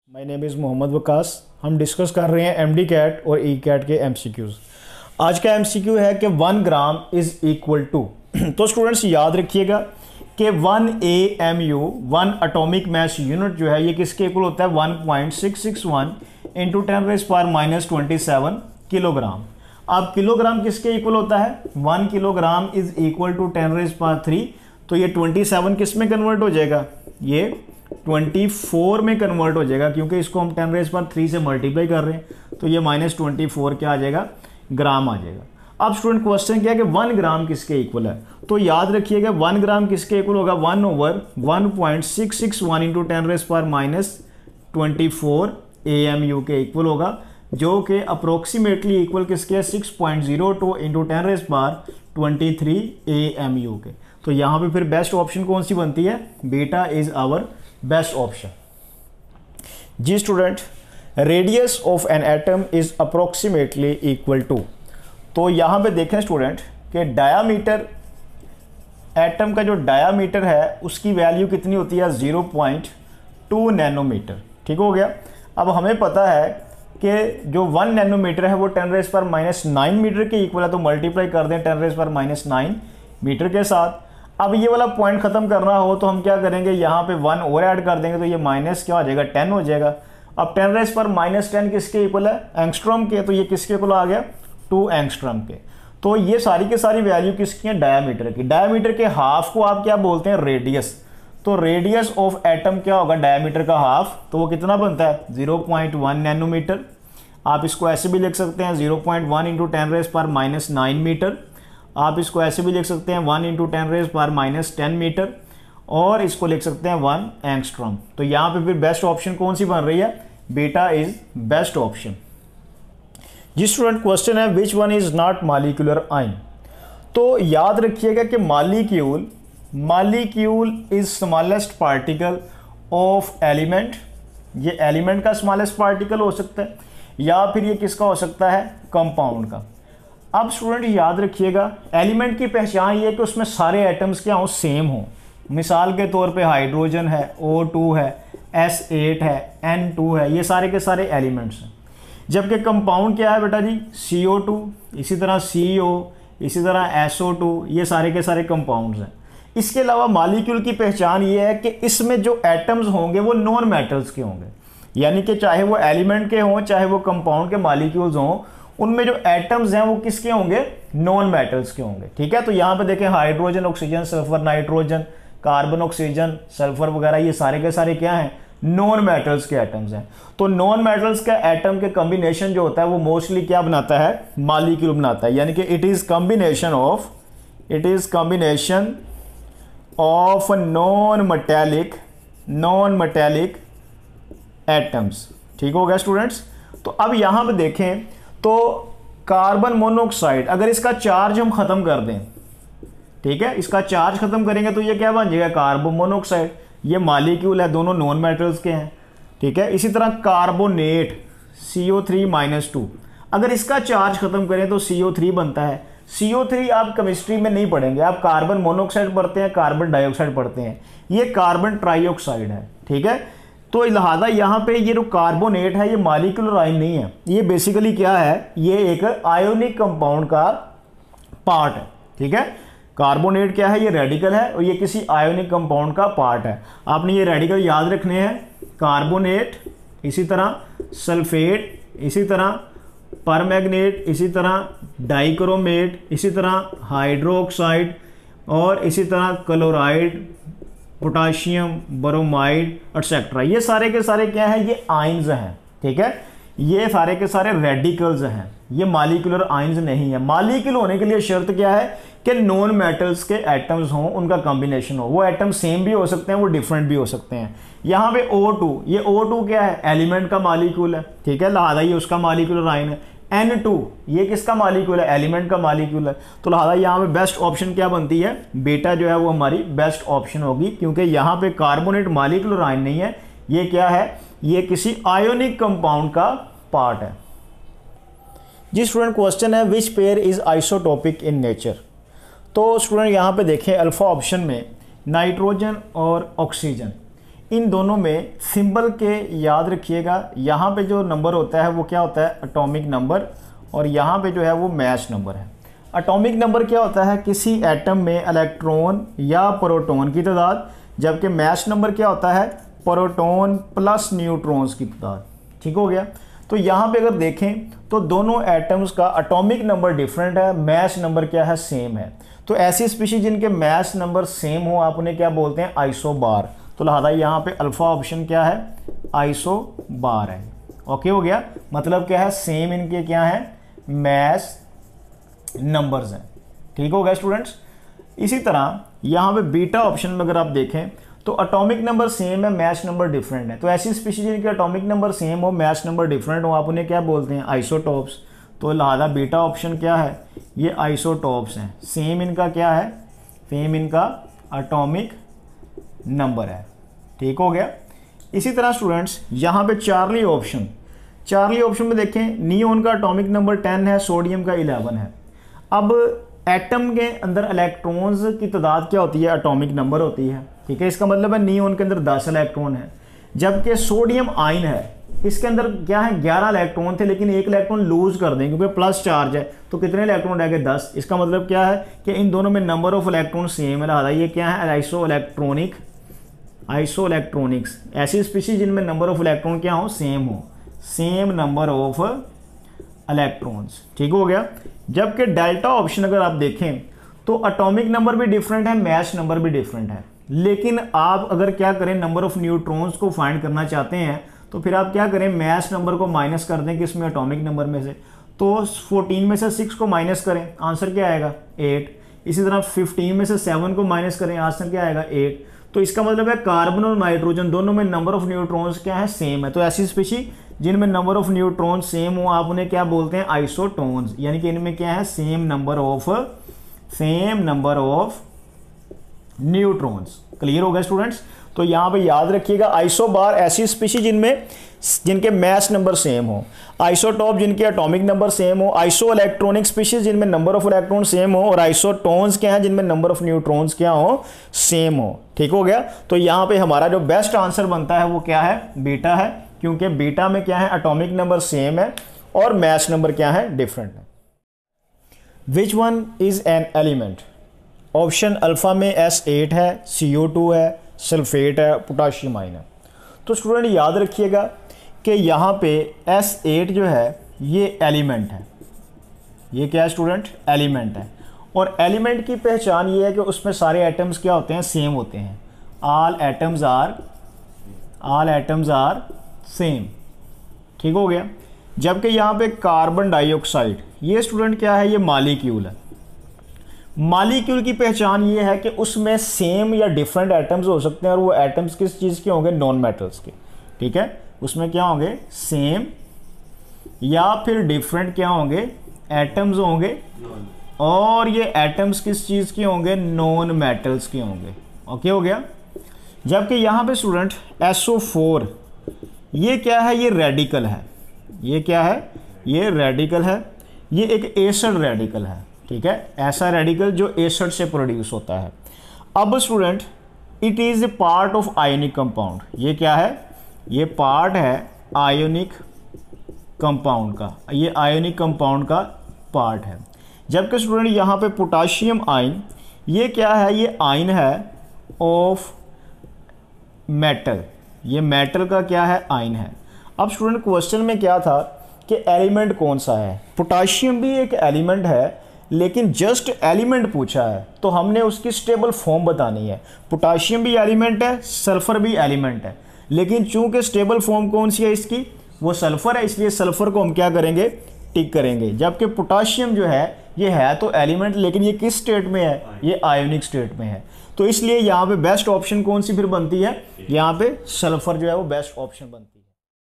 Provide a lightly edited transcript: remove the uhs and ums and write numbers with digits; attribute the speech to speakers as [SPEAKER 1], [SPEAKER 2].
[SPEAKER 1] My name is Mohammad Waqas. हम discuss कर रहे हैं एमडी कैट और ई कैट के एमसीक्यूज़। आज का एमसीक्यू है कि 1 ग्राम इज़ इक्वल टू तो स्टूडेंट्स याद रखिएगा कि 1 AMU 1 एटॉमिक मास यूनिट जो है ये किसके इक्वल होता है 1.661 इंटू 10⁻⁻27 किलोग्राम। अब किलोग्राम किसके इक्वल होता है 1 किलोग्राम इज़ इक्वल टू 10⁻3। तो ये 27 किस में कन्वर्ट हो जाएगा, ये 24 में कन्वर्ट हो जाएगा क्योंकि इसको हम 10⁻3 से मल्टीप्लाई कर रहे हैं। तो ये -24 क्या आ जाएगा, ग्राम आ जाएगा। अब स्टूडेंट क्वेश्चन क्या है कि 1 ग्राम किसके इक्वल है, तो याद रखिएगा 1 ग्राम किसके इक्वल होगा 1/1.661 इंटू 10⁻24 AMU के इक्वल होगा, जो कि अप्रोक्सीमेटली इक्वल किसके है 6.02 इंटू 10⁻23 AMU के। तो यहाँ पे फिर बेस्ट ऑप्शन कौन सी बनती है, beta is our best option. जी student, radius of an atom is approximately equal to, तो यहाँ पे देखें स्टूडेंट कि डायामीटर, एटम का जो डायामीटर है उसकी वैल्यू कितनी होती है 0.2 नैनोमीटर। ठीक हो गया। अब हमें पता है कि जो 1 नैनोमीटर है वो 10⁻⁹ मीटर के इक्वल है, तो मल्टीप्लाई कर दें 10⁻⁹ मीटर के साथ। अब ये वाला पॉइंट खत्म करना हो तो हम क्या करेंगे, यहाँ पे 1 और ऐड कर देंगे तो ये माइनस क्या हो जाएगा 10 हो जाएगा। अब 10⁻⁻10 किसके इक्वल है, एंगस्ट्रॉम के, तो ये किसके इक्वल आ गया 2 एंगस्ट्रॉम के। तो ये सारी की सारी वैल्यू किसकी है, डायामीटर की। डायामीटर के हाफ को आप क्या बोलते हैं, रेडियस। तो रेडियस ऑफ एटम क्या होगा, डायामीटर का हाफ, तो वो कितना बनता है 0.1 नैनोमीटर। आप इसको ऐसे भी लिख सकते हैं 0.1 इंटू 10⁻⁹ मीटर। आप इसको ऐसे भी लिख सकते हैं 1 इंटू 10⁻⁻10 मीटर, और इसको लिख सकते हैं 1 एंगस्ट्रॉम। तो यहाँ पे फिर बेस्ट ऑप्शन कौन सी बन रही है, बीटा इज बेस्ट ऑप्शन। जी स्टूडेंट, क्वेश्चन है which one is not molecular ion. तो याद रखिएगा कि molecule is smallest particle of element. ये एलिमेंट का स्मॉलेस्ट पार्टिकल हो सकता है, या फिर ये किसका हो सकता है, कंपाउंड का। अब स्टूडेंट याद रखिएगा एलिमेंट की पहचान ये है कि उसमें सारे एटम्स क्या हो, सेम हो। मिसाल के तौर पे हाइड्रोजन है, O2 है, S8 है, N2 है, ये सारे के सारे एलिमेंट्स हैं। जबकि कंपाउंड क्या है बेटा जी, CO2, इसी तरह CO, इसी तरह SO2, ये सारे के सारे कंपाउंड्स हैं। इसके अलावा मॉलिक्यूल की पहचान ये है कि इसमें जो एटम्स होंगे वो नॉन मेटल्स के होंगे, यानी कि चाहे वो एलिमेंट के हों चाहे वो कंपाउंड के मॉलिक्यूल्स हों, उनमें जो एटम्स हैं वो किसके होंगे, नॉन मेटल्स के होंगे। ठीक है। तो यहाँ पे देखें hydrogen, oxygen, sulphur, nitrogen, carbon, oxygen, sulphur वगैरह, ये सारे के सारे क्या हैं, नॉन मेटल्स के एटम्स हैं। तो नॉन मेटल्स का एटम के कॉम्बिनेशन जो होता है वो मोस्टली क्या बनाता है, मॉलिक्यूल बनाता है, यानी कि it is combination of non metallic atoms. ठीक हो गया स्टूडेंट्स। तो अब यहाँ पे देखें तो कार्बन मोनोऑक्साइड, अगर इसका चार्ज हम खत्म कर दें, ठीक है, इसका चार्ज खत्म करेंगे तो ये क्या बन जाएगा, कार्बन मोनोऑक्साइड। ये मॉलिक्यूल है, दोनों नॉन मेटल्स के हैं। ठीक है। इसी तरह कार्बोनेट CO3-2, अगर इसका चार्ज खत्म करें तो CO3 बनता है। CO3 आप केमिस्ट्री में नहीं पढ़ेंगे, आप कार्बन मोनोऑक्साइड पढ़ते हैं, कार्बन डाइऑक्साइड पढ़ते हैं, ये कार्बन ट्राइऑक्साइड है। ठीक है। तो लिहाजा यहाँ पे ये जो कार्बोनेट है ये मॉलिक्यूलर आयन नहीं है, ये बेसिकली क्या है, ये एक आयोनिक कंपाउंड का पार्ट है। ठीक है। कार्बोनेट क्या है, ये रेडिकल है और ये किसी आयोनिक कंपाउंड का पार्ट है। आपने ये रेडिकल याद रखने हैं, कार्बोनेट, इसी तरह सल्फेट, इसी तरह परमैंगनेट, इसी तरह डाइक्रोमेट, इसी तरह हाइड्रोक्साइड, और इसी तरह क्लोराइड, पोटाशियम, ब्रोमाइड एटसेट्रा। ये सारे के सारे क्या हैं, ये आयंस हैं। ठीक है। ये सारे के सारे रेडिकल्स हैं, ये मॉलिक्यूलर आयंस नहीं है। मॉलिक्यूल होने के लिए शर्त क्या है कि नॉन मेटल्स के एटम्स हों, उनका कॉम्बिनेशन हो। वो एटम सेम भी हो सकते हैं, वो डिफरेंट भी हो सकते हैं। यहाँ पे O2, ये O2 क्या है, एलिमेंट का मॉलिक्यूल है। ठीक है। लिहाजा ये उसका मॉलिक्यूलर आयन है। N2 ये किसका मॉलिक्यूल है, एलिमेंट का मॉलिक्यूल है। तो लिहाजा यहाँ पे बेस्ट ऑप्शन क्या बनती है, बीटा जो है वो हमारी बेस्ट ऑप्शन होगी, क्योंकि यहाँ पे कार्बोनेट मॉलिक्यूलर आयन नहीं है, ये क्या है, ये किसी आयोनिक कंपाउंड का पार्ट है। जी स्टूडेंट, क्वेश्चन है which pair is isotopic in nature. तो स्टूडेंट यहाँ पे देखें अल्फा ऑप्शन में नाइट्रोजन और ऑक्सीजन, इन दोनों में सिंबल के याद रखिएगा, यहाँ पे जो नंबर होता है वो क्या होता है, एटॉमिक नंबर, और यहाँ पे जो है वो मैच नंबर है। एटॉमिक नंबर क्या होता है, किसी एटम में इलेक्ट्रॉन या प्रोटॉन की तादाद, जबकि मैच नंबर क्या होता है, प्रोटॉन प्लस न्यूट्रॉन्स की तादाद। ठीक हो गया। तो यहाँ पे अगर देखें तो दोनों एटम्स का एटॉमिक नंबर डिफरेंट है, मैच नंबर क्या है, सेम है। तो ऐसी स्पीशीज जिनके मैच नंबर सेम हो आप उन्हें क्या बोलते हैं, आइसोबार। तो लिहाजा यहाँ पे अल्फा ऑप्शन क्या है, आइसोबार है। ओके हो गया। मतलब क्या है, सेम इनके क्या है, मैच नंबर्स हैं। ठीक हो गया स्टूडेंट्स। इसी तरह यहाँ पे बीटा ऑप्शन में अगर आप देखें तो एटॉमिक नंबर सेम है, मैच नंबर डिफरेंट है। तो ऐसी स्पीशीज जिनके एटॉमिक नंबर सेम हो, मैच नंबर डिफरेंट हो, आप उन्हें क्या बोलते हैं, आइसोटॉप्स। तो लिहाजा बीटा ऑप्शन क्या है, ये आइसोटॉप्स हैं। सेम इनका क्या है, सेम इनका एटॉमिक नंबर है। ठीक हो गया। इसी तरह स्टूडेंट्स यहाँ पे चार्ली ऑप्शन में देखें, नियोन का एटॉमिक नंबर 10 है, सोडियम का 11 है। अब एटम के अंदर इलेक्ट्रॉन्स की तादाद क्या होती है, एटॉमिक नंबर होती है। ठीक है, इसका मतलब है नियोन के अंदर 10 इलेक्ट्रॉन है, जबकि सोडियम आयन है, इसके अंदर क्या है, 11 इलेक्ट्रॉन थे, लेकिन एक इलेक्ट्रॉन लूज कर दें क्योंकि प्लस चार्ज है। तो कितने इलेक्ट्रॉन रह गए, 10। इसका मतलब क्या है कि इन दोनों में नंबर ऑफ इलेक्ट्रॉन सेम है। लिहाजा ये क्या है, आइसोइलेक्ट्रॉनिक्स। ऐसी स्पीशीज जिनमें नंबर ऑफ इलेक्ट्रॉन क्या हो, सेम नंबर ऑफ इलेक्ट्रॉन्स। ठीक हो गया। जबकि डेल्टा ऑप्शन अगर आप देखें तो एटॉमिक नंबर भी डिफरेंट है, मैच नंबर भी डिफरेंट है। लेकिन आप अगर क्या करें, नंबर ऑफ न्यूट्रॉन्स को फाइंड करना चाहते हैं तो फिर आप क्या करें, मैच नंबर को माइनस कर दें किसमें, एटॉमिक नंबर में से। तो 14 में से 6 को माइनस करें, आंसर क्या आएगा, 8। इसी तरह 15 में से 7 को माइनस करें, आंसर क्या आएगा, 8। तो इसका मतलब है कार्बन और नाइट्रोजन दोनों में नंबर ऑफ न्यूट्रॉन्स क्या है, सेम है। तो ऐसी स्पीशीज जिनमें नंबर ऑफ न्यूट्रॉन सेम हो आप उन्हें क्या बोलते हैं, आइसोटोन्स। यानी कि इनमें क्या है, same number of neutrons. Clear हो गया स्टूडेंट्स। तो यहाँ पे याद रखिएगा, आइसोबार ऐसी स्पीशीज जिनके मैच नंबर सेम हो, आइसोटॉप जिनके एटॉमिक नंबर सेम हो, आइसो इलेक्ट्रॉनिक स्पीशीज जिनमें नंबर ऑफ इलेक्ट्रॉन सेम हो, और आइसोटोन्स क्या है, जिनमें नंबर ऑफ न्यूट्रॉन्स क्या हो, सेम हो। ठीक हो गया। तो यहाँ पे हमारा जो बेस्ट आंसर बनता है वो क्या है, बीटा है, क्योंकि बीटा में क्या है, एटॉमिक नंबर सेम है और मैच नंबर क्या है, डिफरेंट है। Which one is an element. Option alpha में S8 है, CO2 है, सल्फेट है, पोटाशियम आयन है। तो स्टूडेंट याद रखिएगा कि यहाँ पे S8 जो है ये एलिमेंट है। ये क्या है स्टूडेंट, एलिमेंट है। और एलिमेंट की पहचान ये है कि उसमें सारे एटम्स क्या होते हैं, सेम होते हैं। All atoms are same. ठीक हो गया। जबकि यहाँ पे कार्बन डाइऑक्साइड, ये स्टूडेंट क्या है, ये मॉलिक्यूल है। मॉलिक्यूल की पहचान ये है कि उसमें सेम या डिफरेंट एटम्स हो सकते हैं, और वो एटम्स किस चीज़ के होंगे, नॉन मेटल्स के। ठीक है, उसमें क्या होंगे, सेम या फिर डिफरेंट क्या होंगे, एटम्स होंगे, और ये एटम्स किस चीज़ के होंगे, नॉन मेटल्स के होंगे। ओके हो गया। जबकि यहाँ पे स्टूडेंट SO4 ये क्या है, ये रेडिकल है। ये क्या है, ये रेडिकल है। ये एक एसिड रेडिकल है। ठीक है, ऐसा रेडिकल जो एसिड से प्रोड्यूस होता है। अब student it is a part of ionic compound. ये क्या है, ये पार्ट है आयोनिक कंपाउंड का। ये आयोनिक कंपाउंड का पार्ट है। जबकि स्टूडेंट यहाँ पे पोटाशियम आयन, ये क्या है, ये आयन है ऑफ मेटल। ये मेटल का क्या है, आयन है। अब स्टूडेंट क्वेश्चन में क्या था कि एलिमेंट कौन सा है। पोटाशियम भी एक एलिमेंट है, लेकिन जस्ट एलिमेंट पूछा है तो हमने उसकी स्टेबल फॉर्म बतानी है। पोटाशियम भी एलिमेंट है, सल्फर भी एलिमेंट है, लेकिन चूंकि स्टेबल फॉर्म कौन सी है इसकी, वो सल्फर है, इसलिए सल्फर को हम क्या करेंगे, टिक करेंगे। जबकि पोटाशियम जो है ये है तो एलिमेंट, लेकिन ये किस स्टेट में है, ये आयोनिक स्टेट में है। तो इसलिए यहाँ पे बेस्ट ऑप्शन कौन सी फिर बनती है, यहाँ पे सल्फर जो है वो बेस्ट ऑप्शन बनती है।